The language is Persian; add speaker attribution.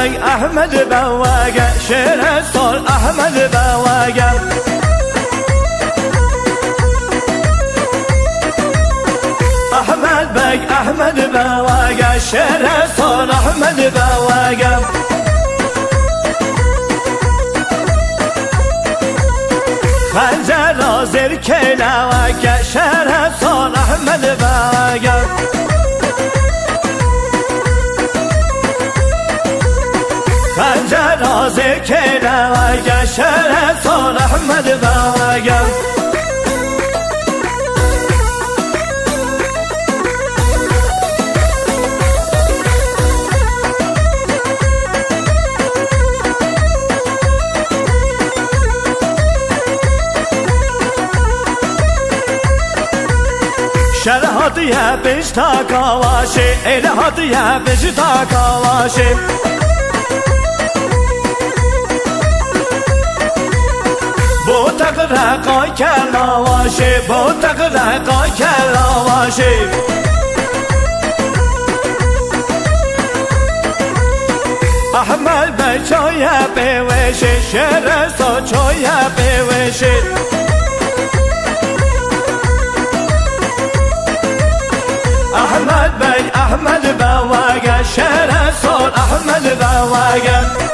Speaker 1: بگ احمد بواگه شعر سال احمد بواگه احمد بگ احمد بواگه شعر سال احمد بواگه خنجر را زیر کلاوگه شعر سال احمد بواگه خنجر را زیر کلاوگه شعر سال احمد بواگه شرحات یا بشتا کاواشه الهات یا بشتا کاواشه با تقرقای کلاواشه با تقرقای کلاواشه احمد بچای بوشه شعر سا چای بوشه احمد بگ احمد بواگه شعر سال احمد بواگه